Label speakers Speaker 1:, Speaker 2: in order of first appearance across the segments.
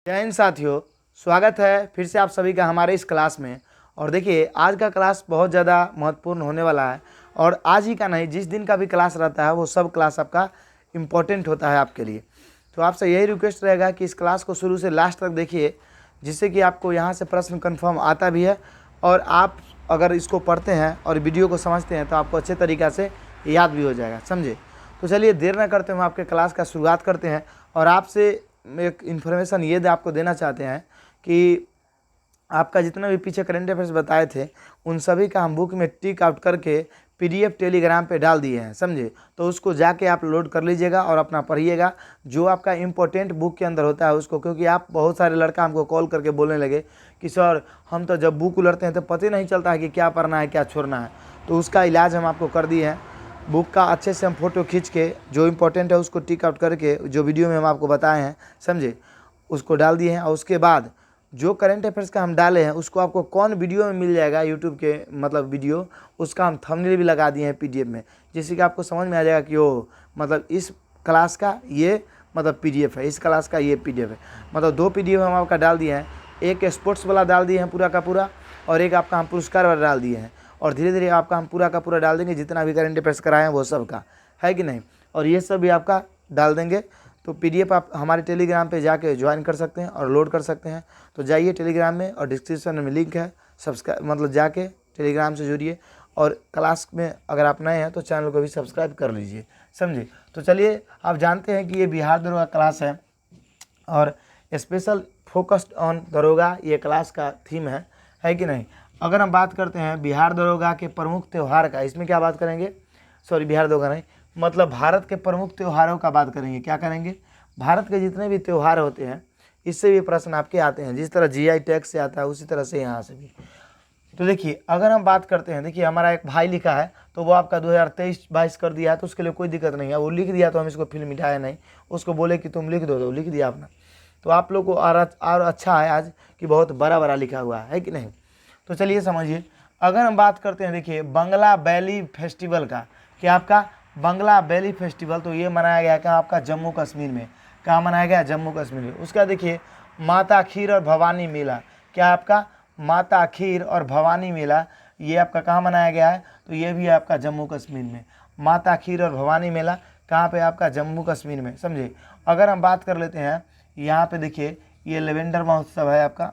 Speaker 1: जय हिंद साथियों, स्वागत है फिर से आप सभी का हमारे इस क्लास में। और देखिए आज का क्लास बहुत ज़्यादा महत्वपूर्ण होने वाला है। और आज ही का नहीं, जिस दिन का भी क्लास रहता है वो सब क्लास आपका इम्पोर्टेंट होता है आपके लिए। तो आपसे यही रिक्वेस्ट रहेगा कि इस क्लास को शुरू से लास्ट तक देखिए, जिससे कि आपको यहाँ से प्रश्न कन्फर्म आता भी है और आप अगर इसको पढ़ते हैं और वीडियो को समझते हैं तो आपको अच्छे तरीक़ा से याद भी हो जाएगा, समझे। तो चलिए देर न करते हुए आपके क्लास का शुरुआत करते हैं। और आपसे एक इन्फॉर्मेशन ये आपको देना चाहते हैं कि आपका जितना भी पीछे करंट अफेयर्स बताए थे उन सभी का हम बुक में टिक आउट करके पीडीएफ टेलीग्राम पे डाल दिए हैं, समझे। तो उसको जाके आप लोड कर लीजिएगा और अपना पढ़िएगा। जो आपका इम्पोर्टेंट बुक के अंदर होता है उसको, क्योंकि आप बहुत सारे लड़का हमको कॉल करके बोलने लगे कि सर हम तो जब बुक उलटते हैं तो पता ही नहीं चलता है कि क्या पढ़ना है क्या छोड़ना है। तो उसका इलाज हम आपको कर दिए हैं। बुक का अच्छे से हम फ़ोटो खींच के जो इम्पोर्टेंट है उसको टिक आउट करके जो वीडियो में हम आपको बताए हैं, समझे, उसको डाल दिए हैं। और उसके बाद जो करंट अफेयर्स का हम डाले हैं उसको आपको कौन वीडियो में मिल जाएगा, यूट्यूब के मतलब वीडियो, उसका हम थंबनेल भी लगा दिए हैं पीडीएफ में, जिससे कि आपको समझ में आ जाएगा कि वो मतलब इस क्लास का ये मतलब पीडीएफ है, इस क्लास का ये पीडीएफ है। मतलब दो पीडीएफ हम आपका डाल दिए हैं, एक स्पोर्ट्स वाला डाल दिए हैं पूरा का पूरा, और एक आपका हम पुरस्कार वाला डाल दिए हैं। और धीरे धीरे आपका हम पूरा का पूरा डाल देंगे, जितना भी करंट अफेयर्स कराए हैं वो सब का है कि नहीं। और ये सब भी आपका डाल देंगे। तो पीडीएफ आप हमारे टेलीग्राम पे जाके ज्वाइन कर सकते हैं और लोड कर सकते हैं। तो जाइए टेलीग्राम में और डिस्क्रिप्शन में लिंक है, सब्सक्राइब मतलब जाके टेलीग्राम से जुड़िए। और क्लास में अगर आप नए हैं तो चैनल को भी सब्सक्राइब कर लीजिए, समझे। तो चलिए, आप जानते हैं कि ये बिहार दरोगा क्लास है और स्पेशल फोकस्ड ऑन दरोगा ये क्लास का थीम है कि नहीं। अगर हम बात करते हैं बिहार दरोगा के प्रमुख त्यौहार का, इसमें क्या बात करेंगे, सॉरी बिहार दरोगा नहीं, मतलब भारत के प्रमुख त्योहारों का बात करेंगे। क्या करेंगे, भारत के जितने भी त्यौहार होते हैं इससे भी प्रश्न आपके आते हैं। जिस तरह जीआई टैग से आता है उसी तरह से यहाँ से भी। तो देखिए अगर हम बात करते हैं, देखिए हमारा एक भाई लिखा है तो वो आपका 2023-22 कर दिया है, तो उसके लिए कोई दिक्कत नहीं है। वो लिख दिया तो हम इसको फिल्म मिटाया नहीं, उसको बोले कि तुम लिख दो तो लिख दिया अपना। तो आप लोग को और अच्छा है आज कि बहुत बड़ा बड़ा लिखा हुआ है कि नहीं। तो चलिए समझिए, अगर हम बात करते हैं देखिए बंगला बैली फेस्टिवल का, कि आपका बंगला बैली फेस्टिवल, तो ये मनाया गया क्या आपका जम्मू कश्मीर में। कहाँ मनाया गया, जम्मू कश्मीर में। उसका देखिए माता खीर और भवानी मेला, क्या आपका माता खीर और भवानी मेला ये आपका कहाँ मनाया गया है, तो ये भी आपका जम्मू कश्मीर में। माता खीर और भवानी मेला कहाँ पे आपका, जम्मू कश्मीर में, समझे। अगर हम बात कर लेते हैं यहाँ पे देखिए ये लेवेंडर महोत्सव है आपका,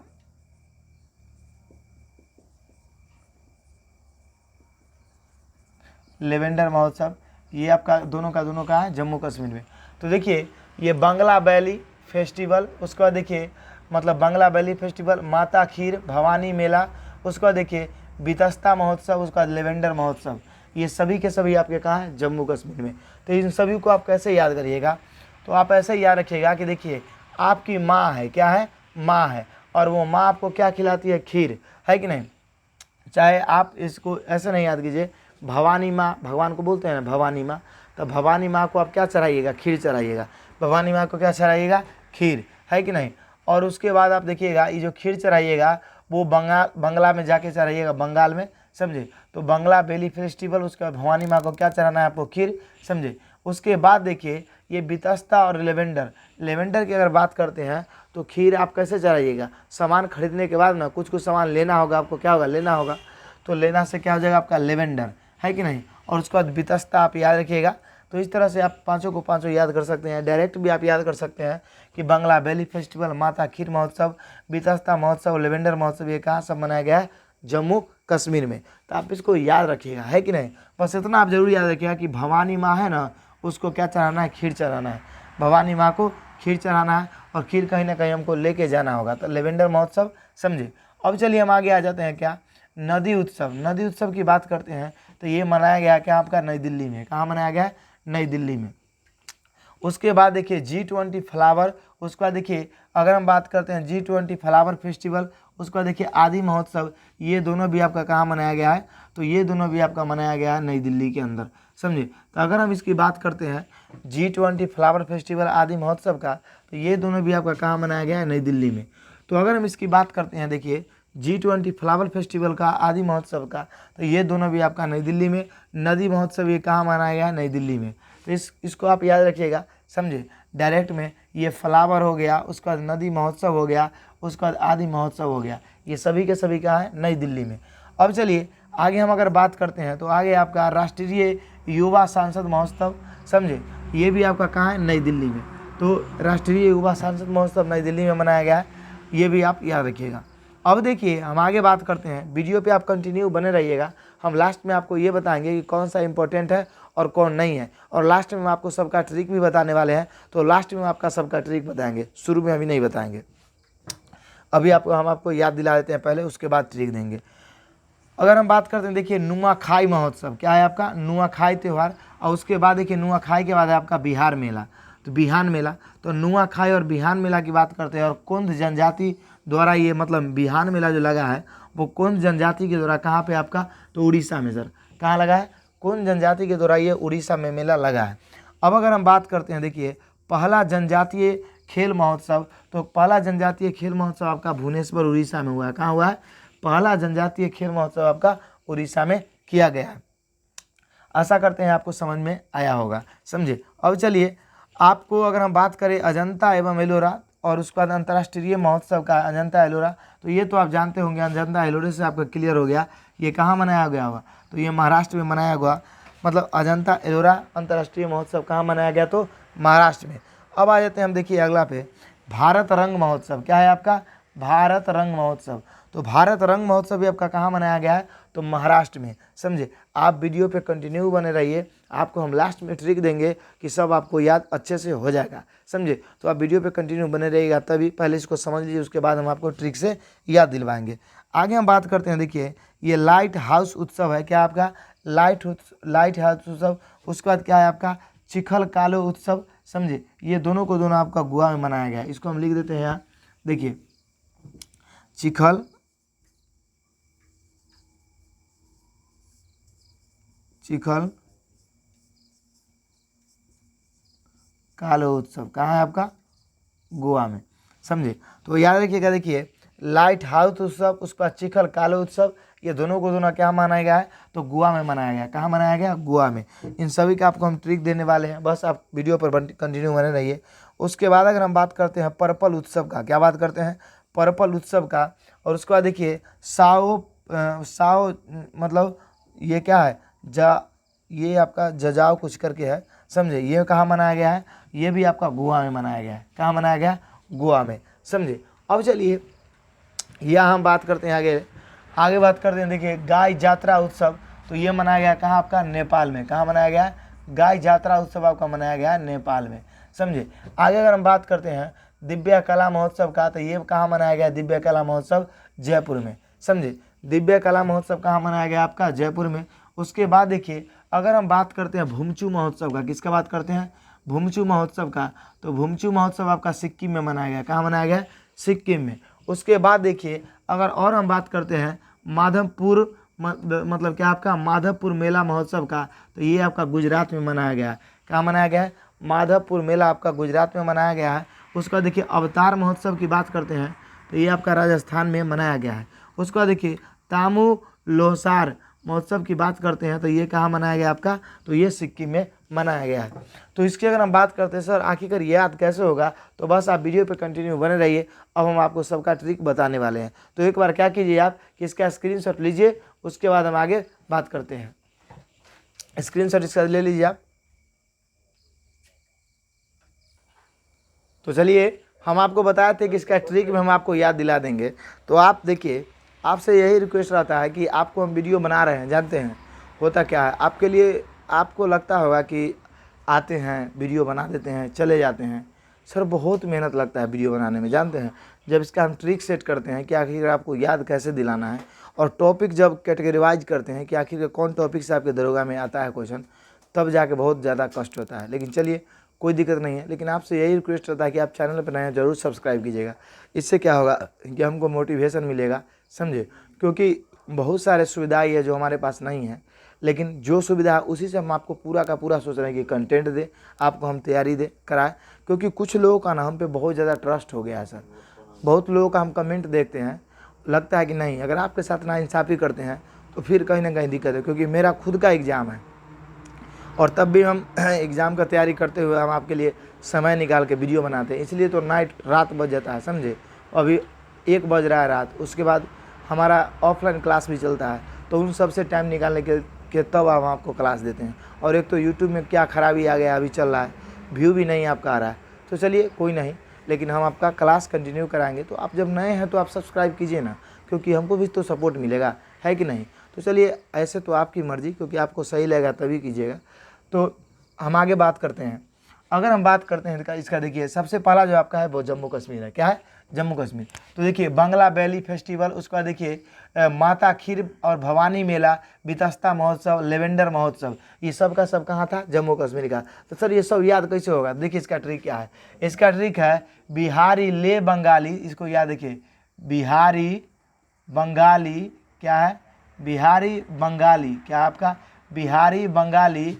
Speaker 1: लेवेंडर महोत्सव, ये आपका दोनों का है जम्मू कश्मीर में। तो देखिए ये बंगला बैली फेस्टिवल, उसके बाद देखिए मतलब बंगला बैली फेस्टिवल, माता खीर, भवानी मेला, उसके बाद देखिए बितस्ता महोत्सव, उसका लेवेंडर महोत्सव, ये सभी के सभी आपके कहाँ हैं, जम्मू कश्मीर में। तो इन सभी को आप कैसे याद करिएगा, तो आप ऐसे ही याद रखिएगा कि देखिए आपकी माँ है, क्या है, माँ है, और वो माँ आपको क्या खिलाती है, खीर, है कि नहीं। चाहे आप इसको ऐसे नहीं याद कीजिए, भवानी माँ, भगवान को बोलते हैं ना भवानी माँ, तो भवानी माँ को आप क्या चढ़ाइएगा, खीर चढ़ाइएगा। भवानी माँ को क्या चढ़ाइएगा, खीर, है कि नहीं। और उसके बाद आप देखिएगा ये जो खीर चढ़ाइएगा वो बंगला में जाके चढ़ाइएगा, बंगाल में, समझे। तो बंगला बेली फेस्टिवल, उसके बाद भवानी माँ को क्या चढ़ाना है आपको, खीर, समझे। उसके बाद देखिए ये बितस्ता और लेवेंडर, लेवेंडर की अगर बात करते हैं तो खीर आप कैसे चढ़ाइएगा, सामान खरीदने के बाद ना कुछ कुछ सामान लेना होगा आपको, क्या होगा, लेना होगा। तो लेना से क्या हो जाएगा आपका लेवेंडर, है कि नहीं। और उसके बाद बितस्ता आप याद रखिएगा। तो इस तरह से आप पाँचों को पाँचों याद कर सकते हैं। डायरेक्ट भी आप याद कर सकते हैं कि बंगला बैली फेस्टिवल, माता खीर महोत्सव, बितस्ता महोत्सव, लेवेंडर महोत्सव, ये कहाँ सब मनाया गया है, जम्मू कश्मीर में। तो आप इसको याद रखिएगा, है कि नहीं। बस इतना आप जरूर याद रखिएगा कि भवानी माँ है ना, उसको क्या चढ़ाना है, खीर चढ़ाना है। भवानी माँ को खीर चढ़ाना है और खीर कहीं ना कहीं हमको लेके जाना होगा। तो लेवेंडर महोत्सव, समझे। अब चलिए हम आगे आ जाते हैं, क्या, नदी उत्सव। नदी उत्सव की बात करते हैं तो ये मनाया गया क्या आपका, नई दिल्ली में। कहाँ मनाया गया है, नई दिल्ली में। उसके बाद देखिए G20 फ्लावर, उसके बाद देखिए अगर हम बात करते हैं G20 फ्लावर फेस्टिवल, उसके बाद देखिए आदि महोत्सव, ये दोनों भी आपका कहाँ मनाया गया है, तो ये दोनों भी आपका मनाया गया है नई दिल्ली के अंदर, समझे। तो अगर हम इसकी बात करते हैं G20 फ्लावर फेस्टिवल, आदि महोत्सव का, तो ये दोनों भी आपका कहाँ मनाया गया है, नई दिल्ली में। तो अगर हम इसकी बात करते हैं देखिए G20 फ्लावर फेस्टिवल का, आदि महोत्सव का, तो ये दोनों भी आपका नई दिल्ली में। नदी महोत्सव ये कहाँ मनाया गया है, नई दिल्ली में। तो इसको आप याद रखिएगा, समझे। डायरेक्ट में ये फ्लावर हो गया, उसके बाद नदी महोत्सव हो गया, उसके बाद आदि महोत्सव हो गया। ये सभी के सभी कहाँ है? नई दिल्ली में। अब चलिए आगे हम अगर बात करते हैं तो आगे आपका राष्ट्रीय युवा सांसद महोत्सव, समझे, ये भी आपका कहाँ है? नई दिल्ली में। तो राष्ट्रीय युवा सांसद महोत्सव नई दिल्ली में मनाया गया है, ये भी आप याद रखिएगा। अब देखिए हम आगे बात करते हैं, वीडियो पे आप कंटिन्यू बने रहिएगा। हम लास्ट में आपको ये बताएंगे कि कौन सा इंपॉर्टेंट है और कौन नहीं है, और लास्ट में हम आपको सबका ट्रिक भी बताने वाले हैं। तो लास्ट में आपका सबका ट्रिक बताएंगे, शुरू में अभी नहीं बताएंगे। अभी हम आपको याद दिला देते हैं पहले, उसके बाद ट्रिक देंगे। अगर हम बात करते हैं, देखिए नुआखाई महोत्सव क्या है आपका? नुआखाई त्यौहार। और उसके बाद देखिए नुआखाई के बाद है आपका बिहार मेला, तो बिहान मेला। तो नुआखाई और बिहान मेला की बात करते हैं, और कोंद जनजाति द्वारा ये मतलब बिहान मेला जो लगा है वो कोंद जनजाति के द्वारा कहाँ पे आपका? तो उड़ीसा में। सर कहाँ लगा है? कोंद जनजाति के द्वारा ये उड़ीसा में मेला लगा है। अब अगर हम बात करते हैं, देखिए पहला जनजातीय खेल महोत्सव, तो पहला जनजातीय खेल महोत्सव आपका भुवनेश्वर उड़ीसा में हुआ है। कहाँ हुआ है? पहला जनजातीय खेल महोत्सव आपका उड़ीसा में किया गया है। आशा करते हैं आपको समझ में आया होगा, समझे। अब चलिए आपको अगर हम बात करें अजंता एवं एलोरा और उसके बाद अंतर्राष्ट्रीय महोत्सव का अजंता एलोरा, तो ये तो आप जानते होंगे, अजंता एलोरा से आपका क्लियर हो गया ये कहाँ मनाया गया होगा? तो ये महाराष्ट्र में मनाया गया, मतलब अजंता एलोरा अंतर्राष्ट्रीय महोत्सव कहाँ मनाया गया? तो महाराष्ट्र में। अब आ जाते हैं हम, देखिए अगला पे भारत रंग महोत्सव। क्या है आपका? भारत रंग महोत्सव। तो भारत रंग महोत्सव भी आपका कहाँ मनाया गया है? तो महाराष्ट्र में, समझे। आप वीडियो पे कंटिन्यू बने रहिए, आपको हम लास्ट में ट्रिक देंगे कि सब आपको याद अच्छे से हो जाएगा, समझे। तो आप वीडियो पे कंटिन्यू बने रहिएगा, तभी पहले इसको समझ लीजिए, उसके बाद हम आपको ट्रिक से याद दिलवाएंगे। आगे हम बात करते हैं, देखिए ये लाइट हाउस उत्सव है। क्या आपका? लाइट हाउस उत्सव। उसके बाद क्या है आपका? चिखल कालो उत्सव, समझे। ये दोनों को दोनों आपका गोवा में मनाया गया है। इसको हम लिख देते हैं यहाँ, देखिए चिखल कालो उत्सव कहाँ है आपका? गोवा में, समझे। तो याद रखिएगा, देखिए लाइट हाउस उत्सव, उसके बाद चिखल कालो उत्सव, ये दोनों को दोनों क्या मनाया गया है? तो गोवा में मनाया गया। कहाँ मनाया गया? गोवा में। इन सभी का आपको हम ट्रिक देने वाले हैं, बस आप वीडियो पर कंटिन्यू बने रहिए। उसके बाद अगर हम बात करते हैं पर्पल उत्सव का, क्या बात करते हैं? पर्पल उत्सव का। और उसके बाद देखिए साओ मतलब ये क्या है? ये आपका जजाओ कुछ करके है, समझे। ये कहाँ मनाया गया है? ये भी आपका गोवा में मनाया गया है। कहाँ मनाया गया? गोवा में, समझे। अब चलिए यहाँ हम बात करते हैं आगे बात करते हैं, देखिए गाय जात्रा उत्सव। तो ये मनाया गया कहाँ आपका? नेपाल में। कहाँ मनाया गया? गाय जात्रा उत्सव आपका मनाया गया है नेपाल में, समझे। आगे अगर हम बात करते हैं दिव्य कला महोत्सव का, तो ये कहाँ मनाया गया? दिव्य कला महोत्सव जयपुर में, समझे। दिव्य कला महोत्सव कहाँ मनाया गया आपका? जयपुर में। उसके बाद देखिए अगर हम बात करते हैं भूमचू महोत्सव का, किसका बात करते हैं? भूमचू महोत्सव का। तो भूमचू महोत्सव आपका सिक्किम में मनाया गया। कहाँ मनाया गया? सिक्किम में। उसके बाद देखिए अगर और हम बात करते हैं माधवपुर, मतलब क्या आपका? माधवपुर मेला महोत्सव का, तो ये आपका गुजरात में मनाया गया है। कहाँ मनाया गया है? माधवपुर मेला आपका गुजरात में मनाया गया है। उसके बाद देखिए अवतार महोत्सव की बात करते हैं, तो ये आपका राजस्थान में मनाया गया है। उसके बाद देखिए तामू लोहसार महोत्सव की बात करते हैं, तो ये कहाँ मनाया गया आपका? तो ये सिक्किम में मनाया गया है। तो इसकी अगर हम बात करते हैं सर आखिरकार ये याद कैसे होगा, तो बस आप वीडियो पे कंटिन्यू बने रहिए। अब हम आपको सबका ट्रिक बताने वाले हैं। तो एक बार क्या कीजिए आप कि इसका स्क्रीनशॉट लीजिए, उसके बाद हम आगे बात करते हैं। स्क्रीनशॉट इसका ले लीजिए आप। तो चलिए हम आपको बताए थे कि इसका ट्रिक में हम आपको याद दिला देंगे। तो आप देखिए, आपसे यही रिक्वेस्ट रहता है कि आपको हम वीडियो बना रहे हैं, जानते हैं होता क्या है आपके लिए, आपको लगता होगा कि आते हैं वीडियो बना देते हैं चले जाते हैं। सर बहुत मेहनत लगता है वीडियो बनाने में, जानते हैं। जब इसका हम ट्रिक सेट करते हैं कि आखिर आपको याद कैसे दिलाना है, और टॉपिक जब कैटेगराइज करते हैं कि आखिर कौन टॉपिक से आपके दरोगा में आता है क्वेश्चन, तब जाके बहुत ज़्यादा कष्ट होता है। लेकिन चलिए कोई दिक्कत नहीं है। लेकिन आपसे यही रिक्वेस्ट रहता है कि आप चैनल पर नए हैं ज़रूर सब्सक्राइब कीजिएगा। इससे क्या होगा कि हमको मोटिवेशन मिलेगा, समझे। क्योंकि बहुत सारे सुविधाएं है जो हमारे पास नहीं है, लेकिन जो सुविधा है उसी से हम आपको पूरा का पूरा सोच रहे हैं कि कंटेंट दे, आपको हम तैयारी दे कराएं। क्योंकि कुछ लोगों का ना हम पे बहुत ज़्यादा ट्रस्ट हो गया है सर। बहुत लोगों का हम कमेंट देखते हैं, लगता है कि नहीं अगर आपके साथ नाइंसाफ़ी करते हैं तो फिर कहीं ना कहीं दिक्कत है। क्योंकि मेरा खुद का एग्ज़ाम है और तब भी हम एग्ज़ाम का तैयारी करते हुए हम आपके लिए समय निकाल के वीडियो बनाते हैं, इसलिए तो रात बज जाता है, समझे। अभी 1 बज रहा है रात, उसके बाद हमारा ऑफलाइन क्लास भी चलता है, तो उन सब से टाइम निकालने के तब हम आपको क्लास देते हैं। और एक तो यूट्यूब में क्या खराबी आ गया, अभी चल रहा है, व्यू भी नहीं आपका आ रहा है, तो चलिए कोई नहीं, लेकिन हम आपका क्लास कंटिन्यू कराएंगे। तो आप जब नए हैं तो आप सब्सक्राइब कीजिए ना, क्योंकि हमको भी तो सपोर्ट मिलेगा, है कि नहीं। तो चलिए, ऐसे तो आपकी मर्ज़ी, क्योंकि आपको सही लगेगा तभी कीजिएगा। तो हम आगे बात करते हैं। अगर हम बात करते हैं इसका देखिए, सबसे पहला जो आपका है वो जम्मू कश्मीर है। क्या है? जम्मू कश्मीर। तो देखिए, बंगला वैली फेस्टिवल, उसके बाद देखिए माता खीर और भवानी मेला, बितस्ता महोत्सव, लेवेंडर महोत्सव, ये सब का सब कहाँ था? जम्मू कश्मीर का। तो सर ये सब याद कैसे होगा? देखिए इसका ट्रिक क्या है। इसका ट्रिक है बिहारी ले बंगाली, इसको याद देखिए, बिहारी बंगाली, क्या है? बिहारी बंगाली, क्या आपका? बिहारी बंगाली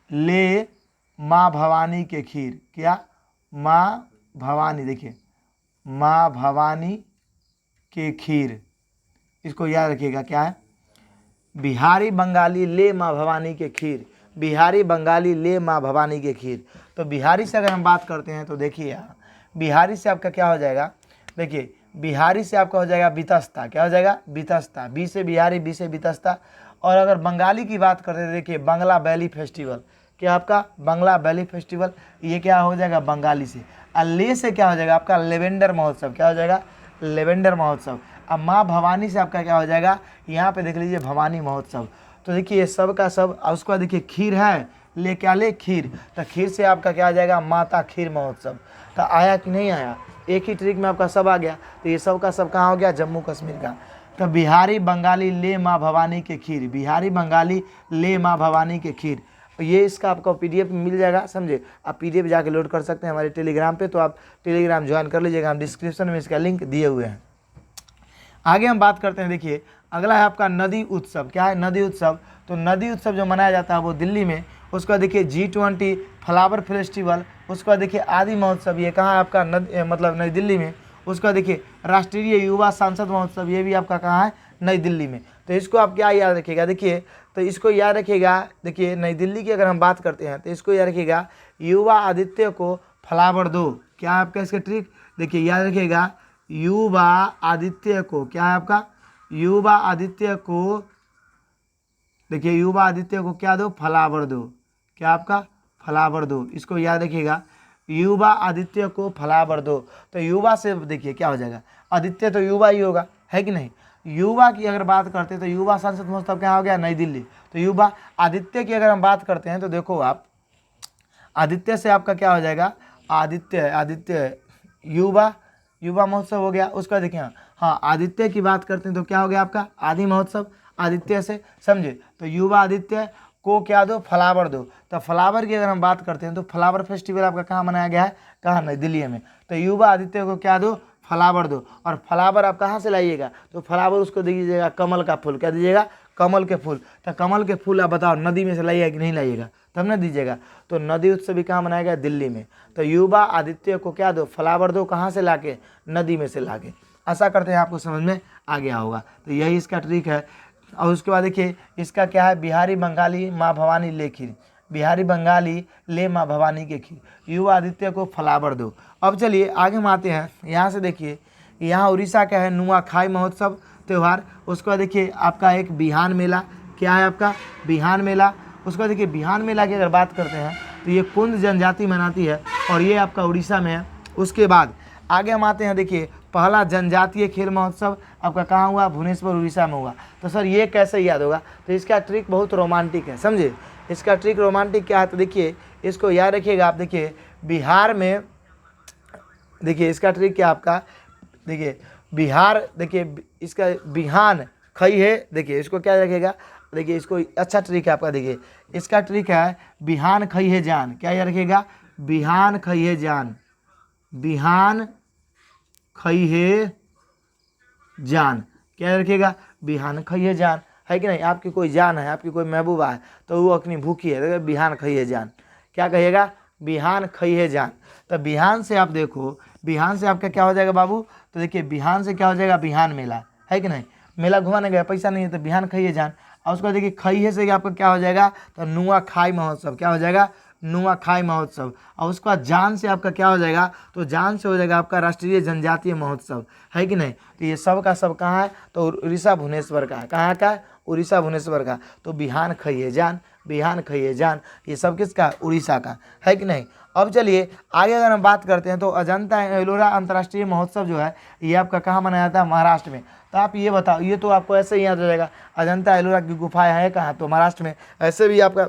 Speaker 1: ले माँ भवानी के खीर, क्या? माँ भवानी, देखिए माँ भवानी के खीर, इसको याद रखिएगा। क्या है? बिहारी बंगाली ले माँ भवानी के खीर, बिहारी बंगाली ले माँ भवानी के खीर। तो बिहारी से अगर हम बात करते हैं तो देखिए यहाँ, बिहारी से आपका क्या हो जाएगा? देखिए बिहारी से आपका हो जाएगा बितस्ता, क्या हो जाएगा? बितस्ता, बी से बिहारी, बी से बितस्ता। और अगर बंगाली की बात करते हैं, देखिए बंगला वैली फेस्टिवल, क्या आपका? बंगला वैली फेस्टिवल, ये क्या हो जाएगा? बंगाली से। और ले से क्या हो जाएगा आपका? लेवेंडर महोत्सव, क्या हो जाएगा? लेवेंडर महोत्सव। अब माँ भवानी से आपका क्या हो जाएगा? यहाँ पे देख लीजिए भवानी महोत्सव। तो देखिए ये सब का सब। और उसके बाद देखिए खीर है, ले क्या? ले खीर। तो खीर से आपका क्या आ जाएगा? माता खीर महोत्सव। तो आया कि नहीं आया? एक ही ट्रिक में आपका सब आ गया। तो ये सब का सब कहाँ हो गया? जम्मू कश्मीर का। तो बिहारी बंगाली ले माँ भवानी के खीर, बिहारी बंगाली ले माँ भवानी के खीर, ये इसका आपको PDF मिल जाएगा, समझे। आप PDF जाके लोड कर सकते हैं हमारे टेलीग्राम पे, तो आप टेलीग्राम ज्वाइन कर लीजिएगा, हम डिस्क्रिप्शन में इसका लिंक दिए हुए हैं। आगे हम बात करते हैं, देखिए अगला है आपका नदी उत्सव। क्या है? नदी उत्सव। तो नदी उत्सव जो मनाया जाता है वो दिल्ली में। उसका देखिए G20 फ्लावर फेस्टिवल, उसका देखिए आदि महोत्सव, ये कहाँ है आपका? मतलब नई दिल्ली में। उसका देखिए राष्ट्रीय युवा सांसद महोत्सव, ये भी आपका कहाँ है? नई दिल्ली में। तो इसको आप क्या याद रखिएगा? देखिए तो इसको याद रखिएगा, देखिए नई दिल्ली की अगर हम बात करते हैं तो इसको याद रखिएगा, युवा आदित्य को फ्लावर दो। क्या आपका इसका ट्रिक? देखिए याद रखिएगा, युवा आदित्य को, क्या है आपका? युवा आदित्य को, देखिए युवा आदित्य को क्या दो? फ्लावर दो। क्या आपका? फ्लावर दो। इसको याद रखिएगा, युवा आदित्य को फ्लावर दो। तो युवा से देखिए क्या हो जाएगा? आदित्य तो युवा ही होगा, है कि नहीं। युवा की अगर बात करते हैं तो युवा संसद महोत्सव क्या हो गया? नई दिल्ली। तो युवा आदित्य की अगर हम बात करते हैं तो देखो आप, आदित्य से आपका क्या हो जाएगा? आदित्य युवा महोत्सव हो गया। उसका देखिए हाँ, आदित्य की बात करते हैं तो क्या हो गया आपका? आदि महोत्सव, आदित्य से, समझे। तो युवा आदित्य को क्या दो? फ्लावर दो। तो फ्लावर की अगर हम बात करते हैं तो फ्लावर फेस्टिवल आपका कहाँ मनाया गया है? कहाँ? नई दिल्ली में। तो युवा आदित्य को क्या दो? फ्लावर दो। और फ्लावर आप कहाँ से लाइएगा? तो फ्लावर उसको दीजिएगा कमल का फूल, क्या दीजिएगा? कमल के फूल। तो कमल के फूल आप बताओ नदी में से लाइएगा कि नहीं लाइएगा? तब ना दीजिएगा। तो नदी उत्सव भी कहाँ मनाया गया? दिल्ली में। तो युवा आदित्य को क्या दो? फ्लावर दो। कहाँ से लाके? नदी में से लाके। आशा करते हैं आपको समझ में आ गया होगा। तो यही इसका ट्रिक है। और उसके बाद देखिए इसका क्या है? बिहारी बंगाली माँ भवानी ले खीर, बिहारी बंगाली ले माँ भवानी के खीर, युवा आदित्य को फ्लावर दो। अब चलिए आगे हम आते हैं। यहाँ से देखिए, यहाँ उड़ीसा का है नुआखाई महोत्सव त्यौहार। उसके बाद देखिए आपका एक बिहान मेला। क्या है आपका? बिहान मेला। उसके बाद देखिए बिहान मेला की अगर बात करते हैं तो ये कुंद जनजाति मनाती है, और ये आपका उड़ीसा में है। उसके बाद आगे हम आते हैं, देखिए पहला जनजातीय खेल महोत्सव आपका कहाँ हुआ? भुवनेश्वर, उड़ीसा में हुआ। तो सर ये कैसे याद होगा? तो इसका ट्रिक बहुत रोमांटिक है, समझे। इसका ट्रिक रोमांटिक क्या है? तो देखिए इसको याद रखिएगा आप। देखिए बिहार में, देखिए इसका ट्रिक क्या आपका? देखिए बिहार, देखिए इसका बिहान खई है, देखिए इसको क्या रखेगा? देखिए इसको अच्छा ट्रिक है आपका। देखिए इसका ट्रिक है बिहान खई है जान। क्या याद रखिएगा? बिहान खई है जान, बिहान खई है जान। क्या रखिएगा? बिहान खई है जान, है कि नहीं। आपकी कोई जान है, आपकी कोई महबूबा है, तो वो अपनी भूखी है, देखिए बिहान खई है जान। क्या कहिएगा? बिहान खई है जान। तो बिहान से आप देखो, बिहान से आपका क्या हो जाएगा बाबू? तो देखिए बिहान से क्या हो जाएगा? बिहान मेला, है कि नहीं। मेला घुमाने गया, पैसा नहीं है तो बिहान खाइए जान। और उसके बाद देखिए खइहे से आपका क्या हो जाएगा, तो नुआखाई महोत्सव, क्या हो जाएगा, नुआखाई महोत्सव। और उसके बाद जान से आपका क्या हो जाएगा, तो जान से हो जाएगा आपका राष्ट्रीय जनजातीय महोत्सव, है कि नहीं। तो ये सब का सब कहाँ है, तो उड़ीसा भुवनेश्वर का है, कहाँ का, उड़ीसा भुवनेश्वर का। तो बिहान खइए जान, बिहान खइए जान, ये सब किसका, उड़ीसा का, है कि नहीं। अब चलिए आगे अगर हम बात करते हैं तो अजंता एलोरा अंतर्राष्ट्रीय महोत्सव जो है ये आपका कहाँ मनाया जाता है, महाराष्ट्र में। तो आप ये बताओ, ये तो आपको ऐसे ही याद हो जाएगा, अजंता एलोरा की गुफाएं है कहाँ, तो महाराष्ट्र में। ऐसे भी आपका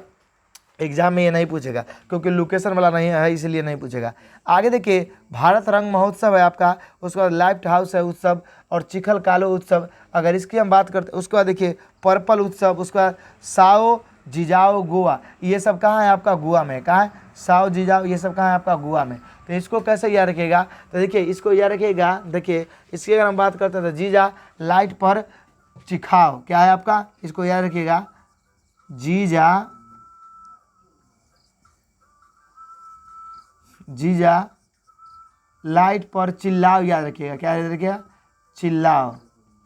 Speaker 1: एग्जाम में ये नहीं पूछेगा क्योंकि लोकेशन वाला नहीं है, इसलिए नहीं पूछेगा। आगे देखिए भारत रंग महोत्सव है आपका, उसके बाद लाइट हाउस है उत्सव और चिखल कालो उत्सव। अगर इसकी हम बात करते हैं उसके बाद देखिए पर्पल उत्सव, उसके बाद साओ जिजाओ गोवा, ये सब कहाँ है आपका, गोवा में। कहाँ है, साओ जिजाओ, ये सब कहाँ है आपका, गोवा में। तो इसको कैसे याद रखिएगा, तो देखिए इसको याद रखिएगा, देखिए इसकी अगर हम बात करते हैं तो जीजा लाइट पर चिखाओ, क्या है आपका, इसको याद रखिएगा, जीजा जीजा लाइट पर चिल्लाओ, याद रखिएगा, क्या याद रखिएगा, चिल्लाओ,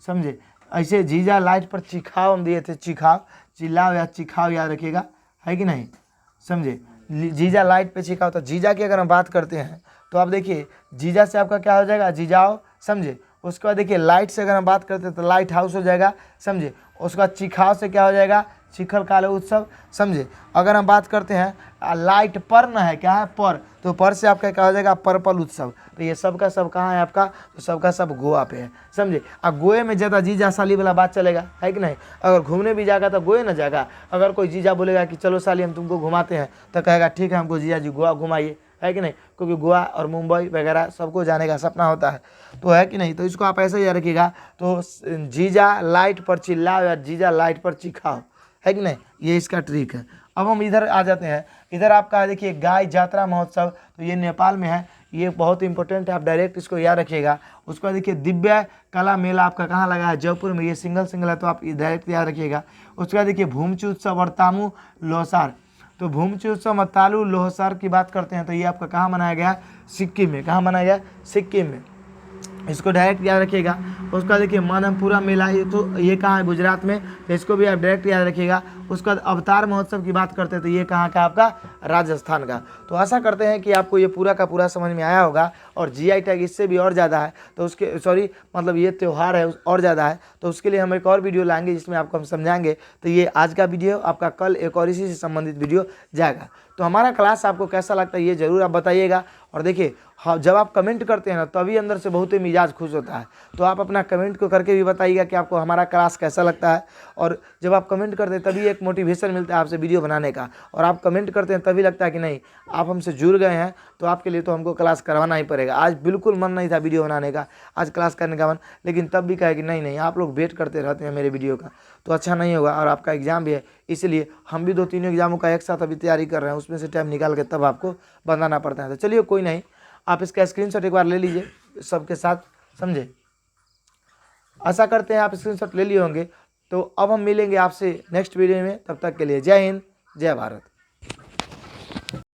Speaker 1: समझे। ऐसे जीजा लाइट पर चिखाओ हम दिए थे, चिखाओ, चिल्लाओ या चिखाओ याद रखिएगा, है कि नहीं, समझे। जीजा लाइट पे चिखाओ, तो जीजा की अगर हम बात करते हैं तो आप देखिए जीजा से आपका क्या हो जाएगा, जीजाओ, समझे। उसके बाद देखिए लाइट से अगर हम बात करते हैं तो लाइट हाउस हो जाएगा, समझे। उसके बाद चिखाओ से क्या हो जाएगा, चिखल कालो उत्सव, समझे। अगर हम बात करते हैं लाइट पर न है, क्या है, पर, तो पर से आपका क्या हो जाएगा, पर्पल उत्सव। तो ये सब का सब कहाँ है आपका, तो सब का सब गोवा पे है, समझे। अब गोए में ज़्यादा जीजा साली वाला बात चलेगा, है कि नहीं। अगर घूमने भी जाएगा तो गोए ना जाएगा। अगर कोई जीजा बोलेगा कि चलो साली हम तुमको घुमाते हैं, तो कहेगा ठीक है हमको जीजा जी गोवा घुमाइए, है कि नहीं, क्योंकि गोवा और मुंबई वगैरह सबको जाने का सपना होता है, तो है कि नहीं। तो इसको आप ऐसे याद रखिएगा, तो जीजा लाइट पर चिल्लाओ या जीजा लाइट पर चिखाओ, है कि नहीं, ये इसका ट्रिक है। अब हम इधर आ जाते हैं, इधर आपका देखिए गाय जात्रा महोत्सव, तो ये नेपाल में है, ये बहुत इंपॉर्टेंट है, आप डायरेक्ट इसको याद रखिएगा। उसके बाद देखिए दिव्य कला मेला आपका कहाँ लगा है, जयपुर में, ये सिंगल है, तो आप डायरेक्ट याद रखिएगा। उसके बाद देखिए भूमचू उत्सव और तामू लोसार, तो भूमचू उत्सव और तालू लोहसार की बात करते हैं तो ये आपका कहाँ मनाया गया, सिक्किम में। कहाँ मनाया गया, सिक्किम में, इसको डायरेक्ट याद रखिएगा। उसका देखिए मानमपुरा मेला, ये तो ये कहाँ है, गुजरात में, तो इसको भी आप डायरेक्ट याद रखिएगा। उसका अवतार महोत्सव की बात करते हैं तो ये कहाँ का आपका, राजस्थान का। तो आशा करते हैं कि आपको ये पूरा का पूरा समझ में आया होगा। और जीआई टैग इससे भी और ज़्यादा है, तो उसके सॉरी मतलब ये त्यौहार है और ज़्यादा है, तो उसके लिए हम एक और वीडियो लाएंगे जिसमें आपको हम समझाएंगे। तो ये आज का वीडियो आपका, कल एक और इसी से संबंधित वीडियो जाएगा। तो हमारा क्लास आपको कैसा लगता है ये ज़रूर आप बताइएगा। और देखिए हाँ, जब आप कमेंट करते हैं ना तभी अंदर से बहुत ही मिजाज खुश होता है। तो आप अपना कमेंट को करके भी बताइएगा कि आपको हमारा क्लास कैसा लगता है। और जब आप कमेंट करते हैं तभी एक मोटिवेशन मिलता है आपसे वीडियो बनाने का। और आप कमेंट करते हैं तभी लगता है कि नहीं आप हमसे जुड़ गए हैं, तो आपके लिए तो हमको क्लास करवाना ही पड़ेगा। आज बिल्कुल मन नहीं था वीडियो बनाने का, आज क्लास करने का मन, लेकिन तब भी कहे कि नहीं आप लोग वेट करते रहते हैं मेरे वीडियो का, तो अच्छा नहीं होगा। और आपका एग्ज़ाम भी है, इसलिए हम भी 2-3 एग्जामों का एक साथ अभी तैयारी कर रहे हैं, उसमें से टाइम निकाल के तब आपको बनाना पड़ता है। तो चलिए कोई नहीं, आप इसका स्क्रीनशॉट एक बार ले लीजिए सबके साथ, समझे। आशा करते हैं आप स्क्रीनशॉट ले लिए होंगे। तो अब हम मिलेंगे आपसे नेक्स्ट वीडियो में, तब तक के लिए जय हिंद, जय भारत।